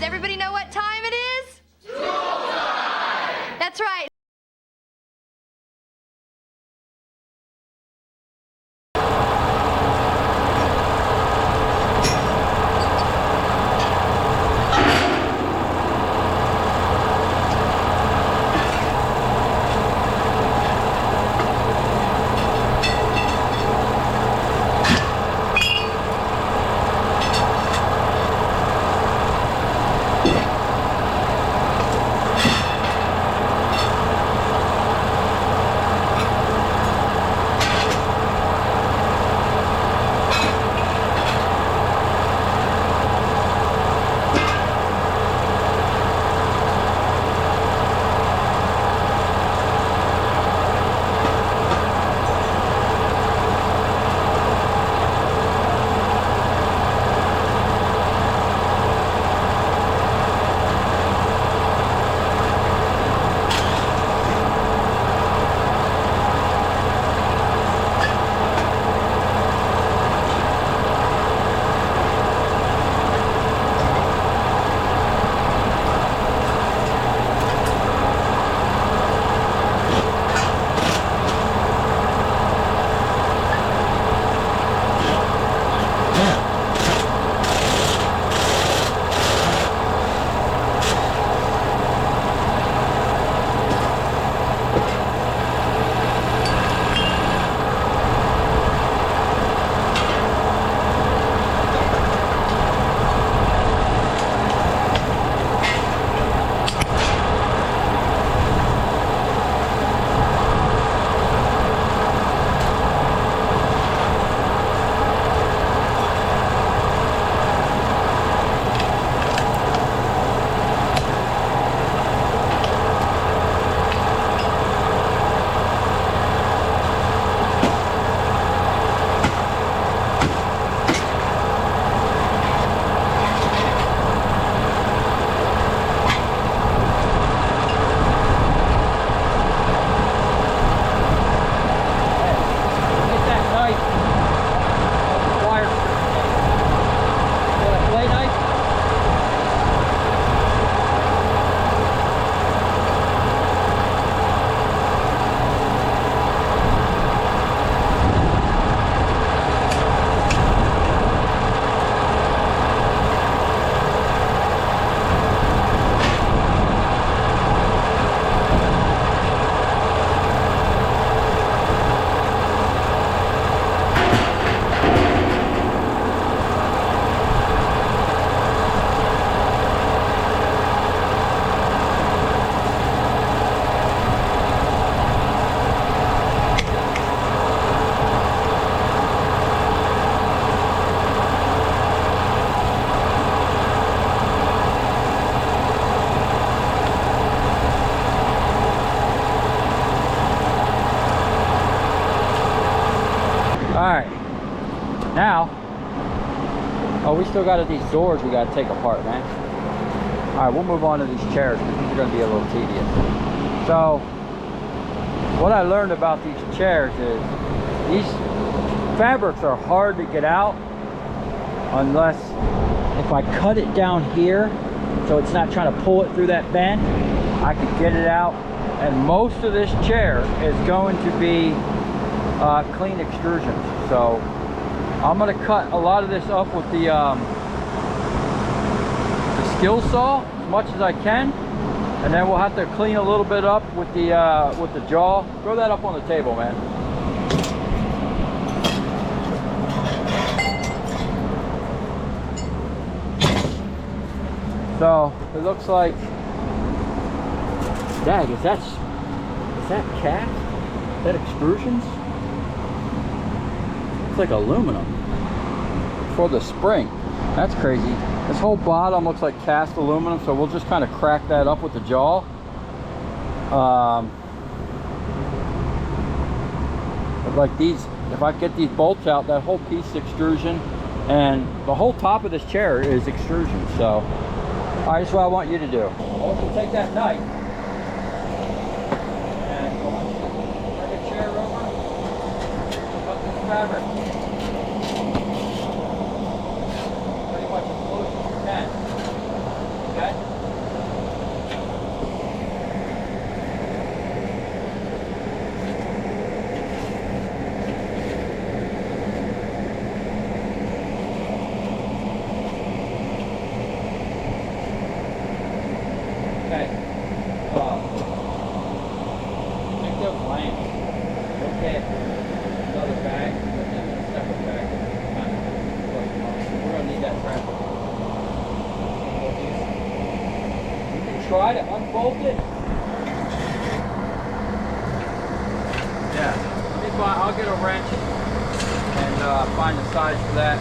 everybody know what time it is? Tool time! That's right. Now, oh, we still got these doors we got to take apart, man. All right, we'll move on to these chairs because these are going to be a little tedious. So, what I learned about these chairs is these fabrics are hard to get out unless if I cut it down here so it's not trying to pull it through that bend, I could get it out. And most of this chair is going to be clean extrusions. So I'm going to cut a lot of this up with the skill saw as much as I can, and then we'll have to clean a little bit up with the jaw. Throw that up on the table, man. So it looks like, dag, is that cast? Is that extrusions? It's like aluminum for the spring. That's crazy. This whole bottom looks like cast aluminum, so we'll just kind of crack that up with the jaw. But like these, if I get these bolts out, that whole piece is extrusion, and the whole top of this chair is extrusion. So, all right, that's what I want you to do. Also, take that knife and bring a chair over, cut this fabric. Okay. Take those lamps. Okay. Another bag. Put them in a separate bag. We're gonna need that trap. You can try to unbolt it. Yeah. Let me find. I'll get a wrench and find the size for that.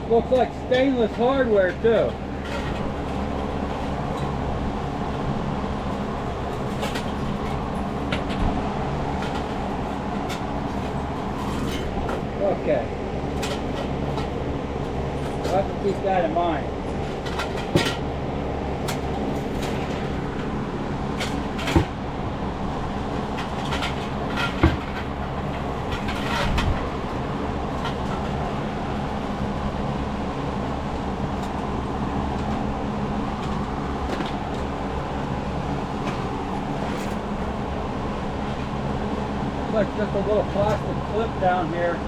Looks like stainless hardware too. Okay. I'll have to keep that in mind. Like just a little plastic clip down here.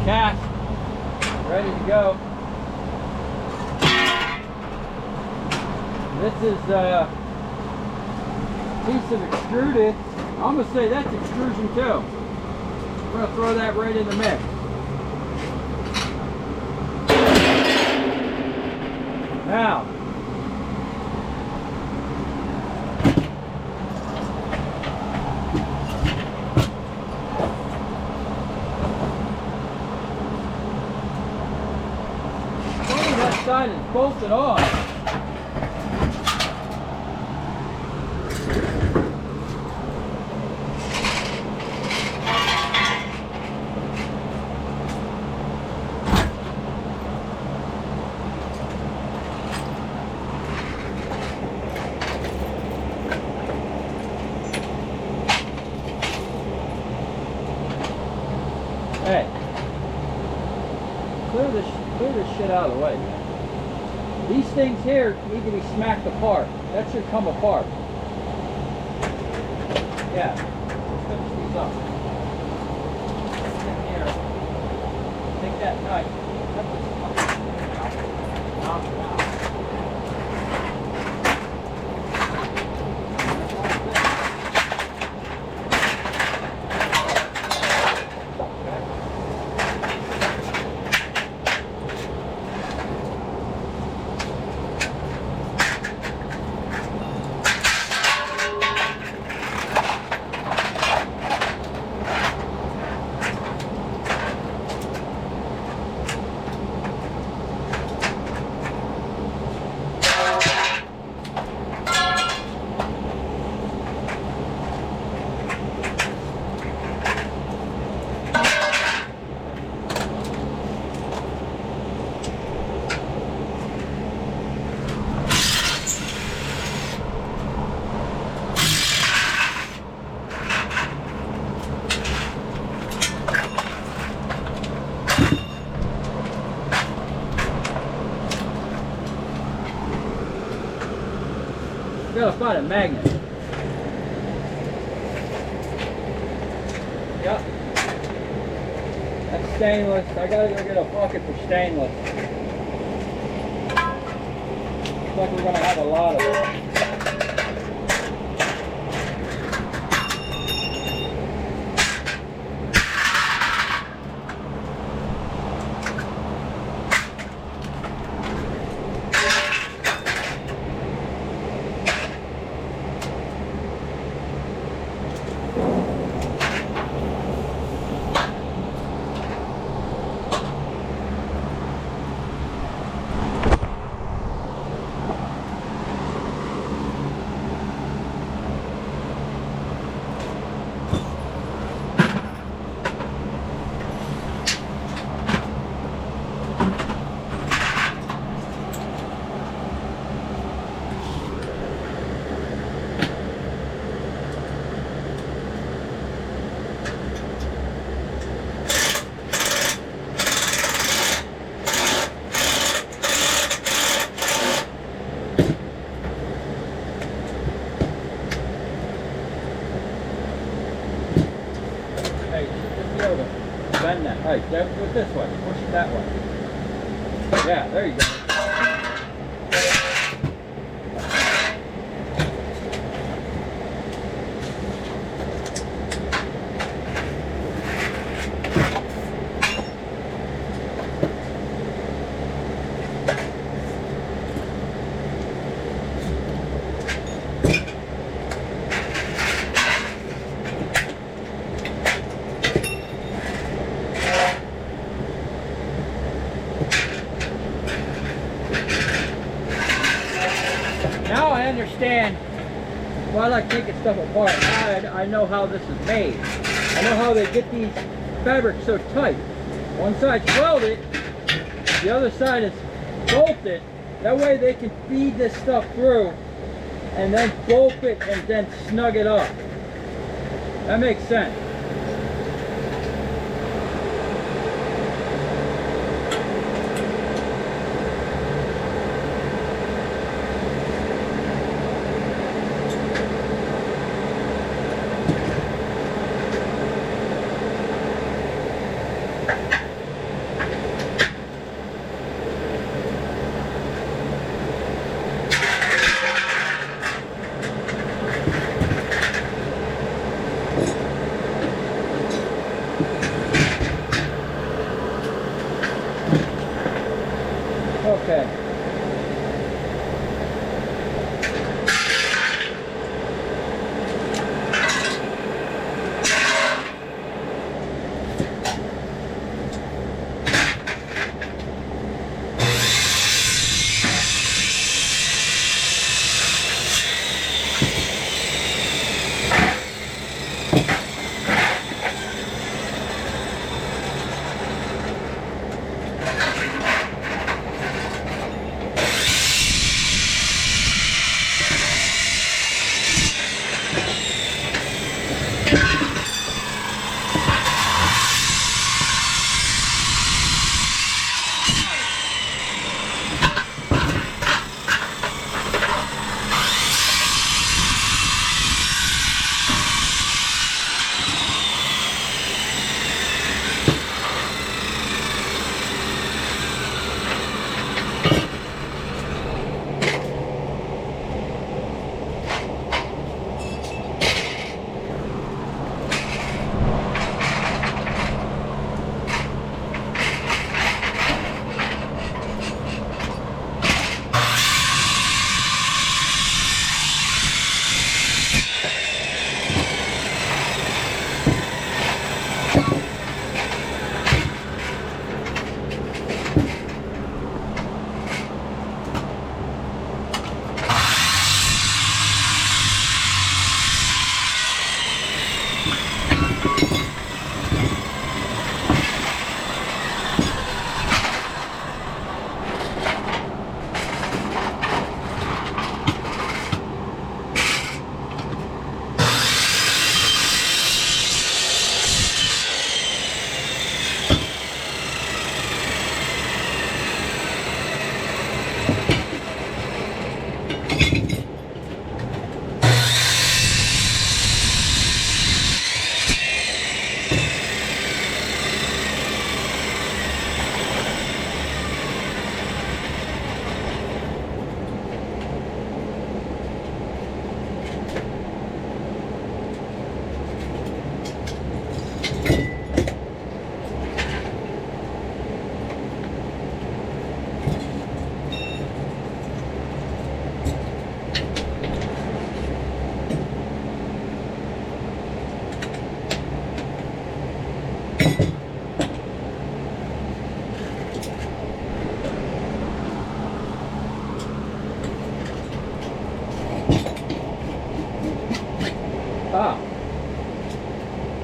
Cast, ready to go. This is a piece of extruded. I'm going to say that's extrusion too. We're going to throw that right in the mix. Now, side is bolted on. Hey, clear this shit out of the way, man. These things here need to be smacked apart. That should come apart. Yeah. Let's finish these up. In here. Take that knife. Knock it out. Gotta find a magnet. Yep. That's stainless. I gotta go get a bucket for stainless. Looks like we're gonna have a lot of it. Bend that. Hey, do it this way. Push it that way. Yeah, there you go. Now I understand why I like taking stuff apart. Now I know how this is made. I know how they get these fabrics so tight. One side's welded, the other side is bolted. That way they can feed this stuff through and then bolt it and then snug it up. That makes sense. Okay.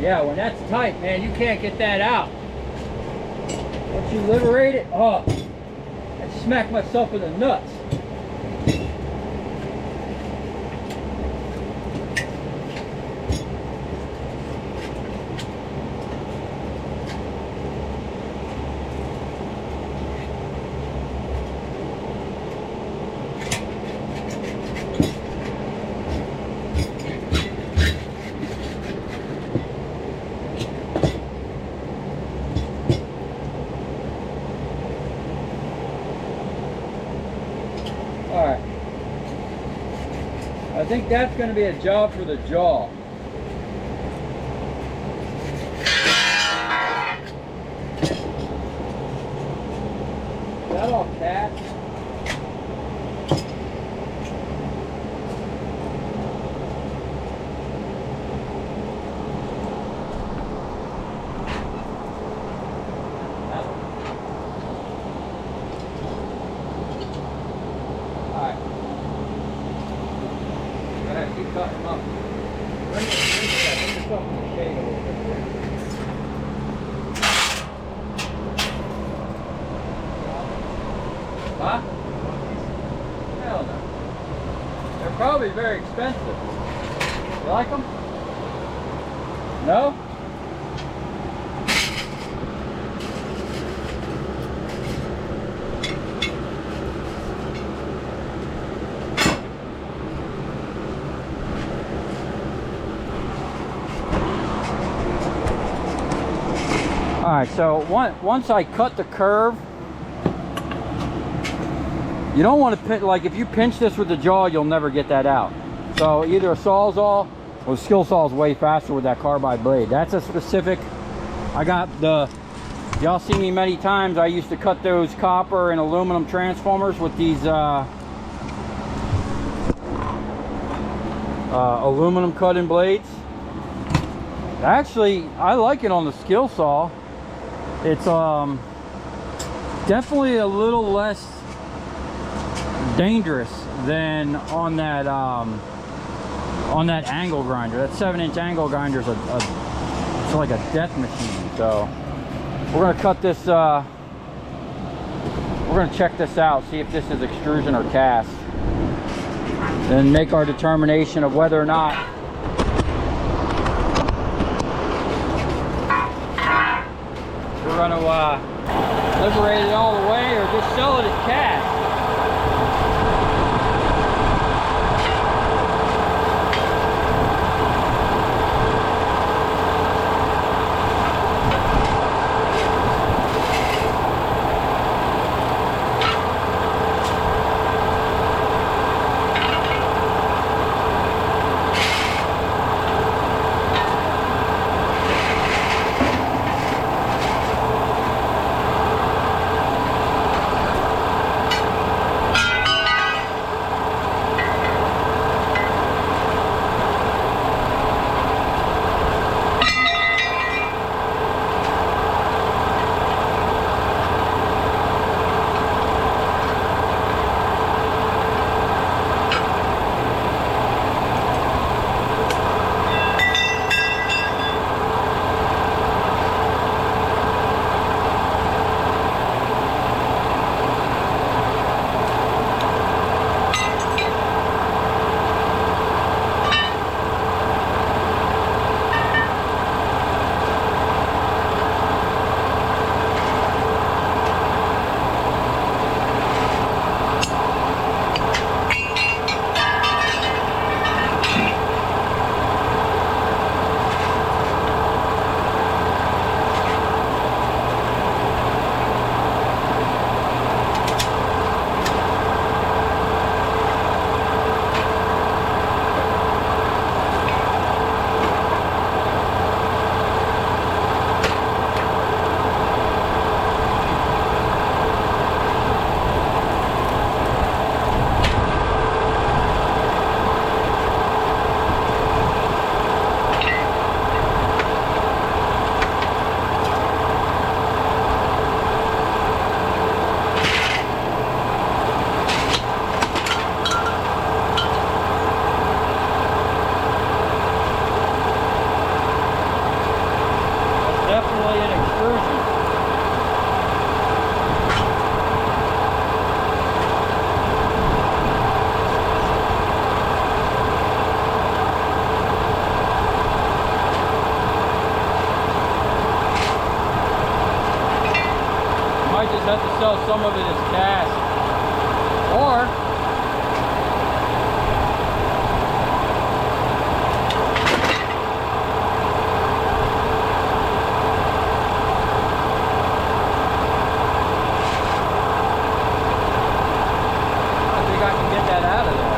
Yeah, when that's tight, man, you can't get that out. Once you liberate it, oh, I smacked myself in the nuts. Alright, I think that's going to be a job for the jaw. Is that all cast? Cut them up. Bring this up in the shade a little bit here. Huh? Hell no. They're probably very expensive. You like them? No? Alright, so once I cut the curve, you don't want to pinch, like if you pinch this with the jaw, you'll never get that out. So either a Sawzall or a skill saw is way faster with that carbide blade. That's a specific, I got the, y'all see me many times, I used to cut those copper and aluminum transformers with these aluminum cutting blades. Actually, I like it on the skill saw. It's definitely a little less dangerous than on that angle grinder. That 7-inch angle grinder is it's like a death machine. So we're gonna cut this. We're gonna check this out, see if this is extrusion or cast, and make our determination of whether or not we're going to liberate it all the way or just sell it as cast. some of it is cast. Or I think I can get that out of there.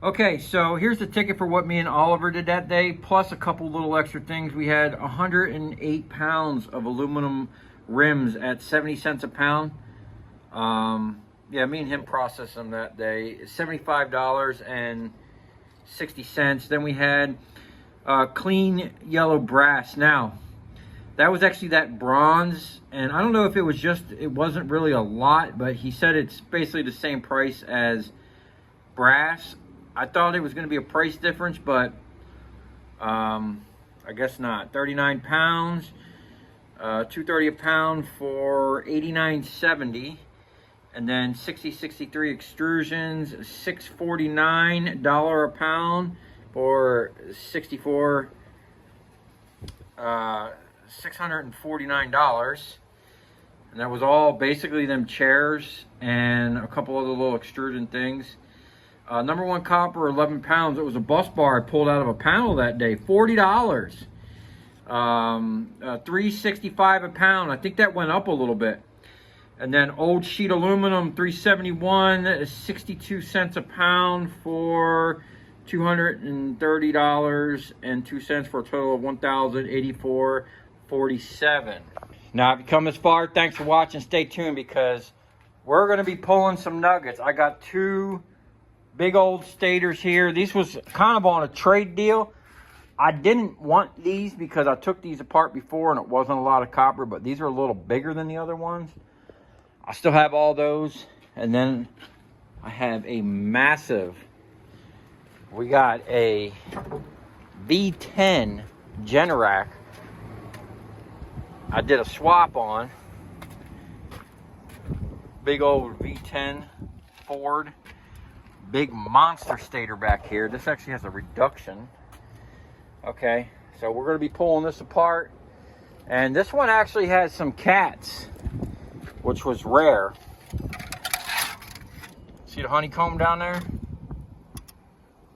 Okay, so here's the ticket for what me and Oliver did that day, plus a couple little extra things. We had 108 pounds of aluminum rims at 70 cents a pound. Yeah, me and him processed them that day. $75.60. Then we had clean yellow brass. Now, that was actually that bronze, and I don't know if it was just, it wasn't really a lot, but he said it's basically the same price as brass. I thought it was going to be a price difference, but I guess not. 39 pounds, $2.30 a pound for $89.70, and then 6063 extrusions, $649 a pound for $649, and that was all basically them chairs and a couple other little extrusion things. Number one copper, 11 pounds. It was a bus bar I pulled out of a panel that day, $40. $3.65 a pound. I think that went up a little bit. And then old sheet aluminum, $3.71, 62 cents a pound for $230.02 for a total of $1,084.47. Now, if you come this far, thanks for watching. Stay tuned because we're going to be pulling some nuggets. I got two big old stators here. These was kind of on a trade deal. I didn't want these because I took these apart before and it wasn't a lot of copper, but these are a little bigger than the other ones. I still have all those. And then I have a massive, we got a V10 Generac. I did a swap on. Big old V10 Ford. Big monster stator back here. This actually has a reduction. Okay, so we're going to be pulling this apart, and this one actually has some cats, which was rare. See the honeycomb down there?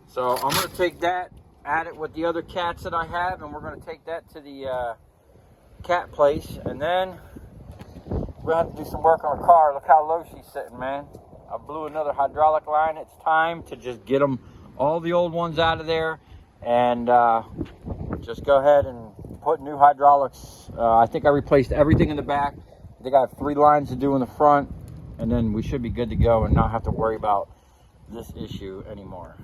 So I'm going to take that, add it with the other cats that I have, and we're going to take that to the cat place, and then we're going to have to do some work on the car. Look how low she's sitting, man. I blew another hydraulic line. It's time to just get them, all the old ones out of there, and just go ahead and put new hydraulics. I think I replaced everything in the back. I think I have 3 lines to do in the front, and then we should be good to go and not have to worry about this issue anymore.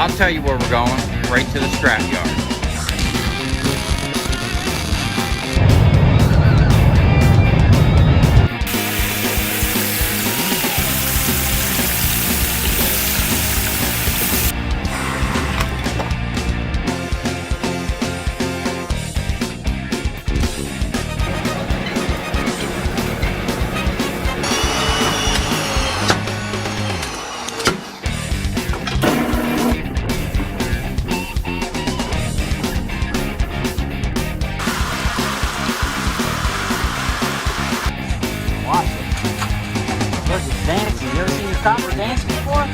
I'll tell you where we're going, right to the scrap yard. Dancing. You ever seen your copper dancing before?